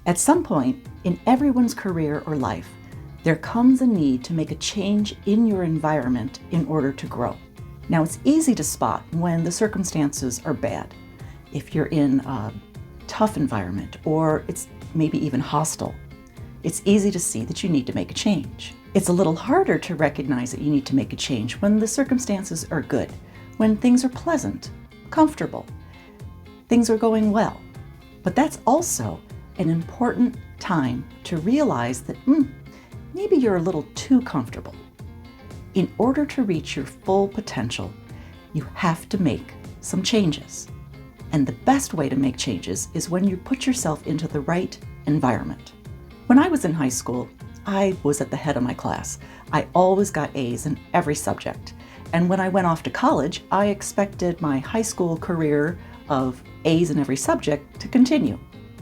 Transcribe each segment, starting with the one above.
At some point in everyone's career or life, there comes a need to make a change in your environment in order to grow. Now, it's easy to spot when the circumstances are bad. If you're in a tough environment or it's maybe even hostile, it's easy to see that you need to make a change. It's a little harder to recognize that you need to make a change when the circumstances are good, when things are pleasant, comfortable, things are going well. But that's also an important time to realize that maybe you're a little too comfortable. In order to reach your full potential, you have to make some changes. And the best way to make changes is when you put yourself into the right environment. When I was in high school, I was at the head of my class. I always got A's in every subject. And when I went off to college, I expected my high school career of A's in every subject to continue.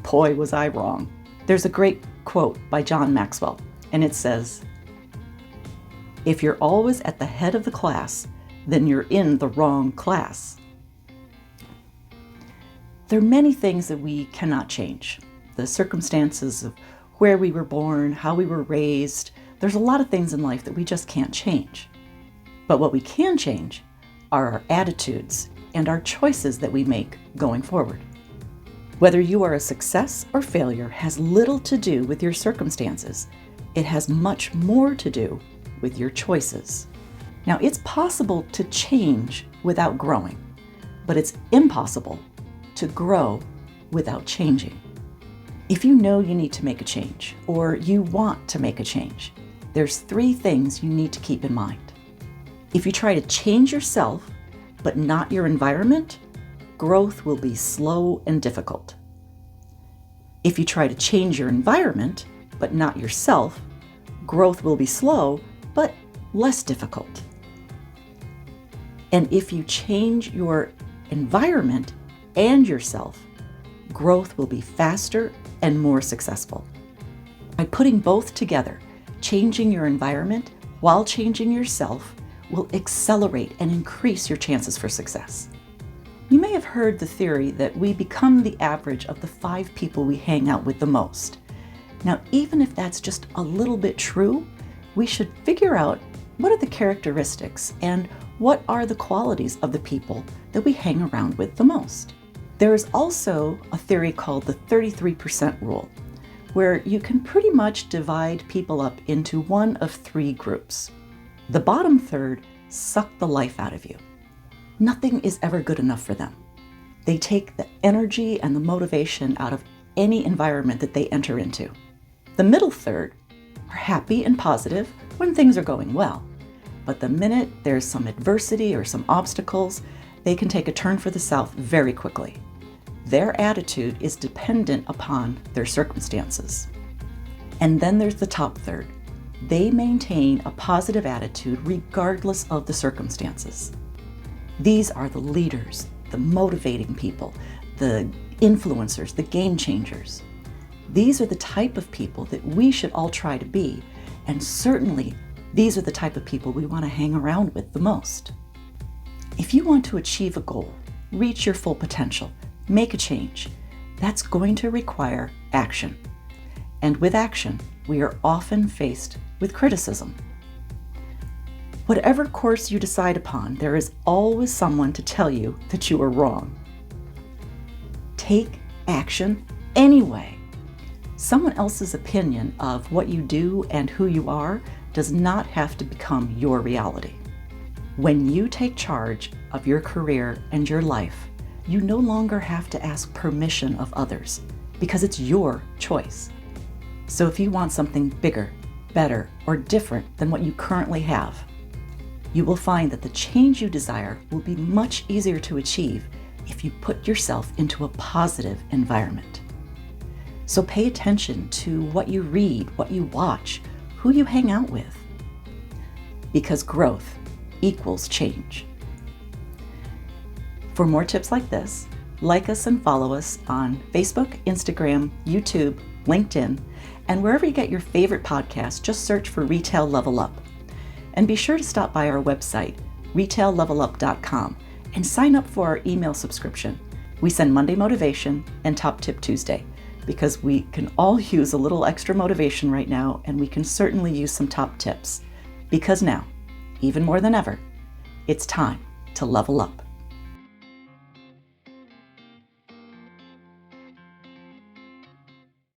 Boy, was I wrong. There's a great quote by John Maxwell, and it says, "If you're always at the head of the class, then you're in the wrong class." There are many things that we cannot change. The circumstances of where we were born, how we were raised, there's a lot of things in life that we just can't change. But what we can change are our attitudes and our choices that we make going forward. Whether you are a success or failure has little to do with your circumstances. It has much more to do with your choices. Now, it's possible to change without growing, but it's impossible to grow without changing. If you know you need to make a change, or you want to make a change, there's 3 things you need to keep in mind. If you try to change yourself, but not your environment, growth will be slow and difficult. If you try to change your environment, but not yourself, growth will be slow, but less difficult. And if you change your environment and yourself, growth will be faster and more successful. By putting both together, changing your environment while changing yourself will accelerate and increase your chances for success. You may have heard the theory that we become the average of the 5 people we hang out with the most. Now, even if that's just a little bit true, we should figure out what are the characteristics and what are the qualities of the people that we hang around with the most. There is also a theory called the 33% rule, where you can pretty much divide people up into one of 3 groups. The bottom third suck the life out of you. Nothing is ever good enough for them. They take the energy and the motivation out of any environment that they enter into. The middle third are happy and positive when things are going well, but the minute there's some adversity or some obstacles, they can take a turn for the south very quickly. Their attitude is dependent upon their circumstances. And then there's the top third. They maintain a positive attitude regardless of the circumstances. These are the leaders, the motivating people, the influencers, the game changers. These are the type of people that we should all try to be, and certainly these are the type of people we want to hang around with the most. If you want to achieve a goal, reach your full potential, make a change, that's going to require action. And with action, we are often faced with criticism. Whatever course you decide upon, there is always someone to tell you that you are wrong. Take action anyway. Someone else's opinion of what you do and who you are does not have to become your reality. When you take charge of your career and your life, you no longer have to ask permission of others because it's your choice. So if you want something bigger, better, or different than what you currently have, you will find that the change you desire will be much easier to achieve if you put yourself into a positive environment. So pay attention to what you read, what you watch, who you hang out with, because growth equals change. For more tips like this, like us and follow us on Facebook, Instagram, YouTube, LinkedIn, and wherever you get your favorite podcasts, just search for Retail Level Up. And be sure to stop by our website, retaillevelup.com, and sign up for our email subscription. We send Monday Motivation and Top Tip Tuesday. because we can all use a little extra motivation right now, and we can certainly use some top tips. Because now, even more than ever, it's time to level up.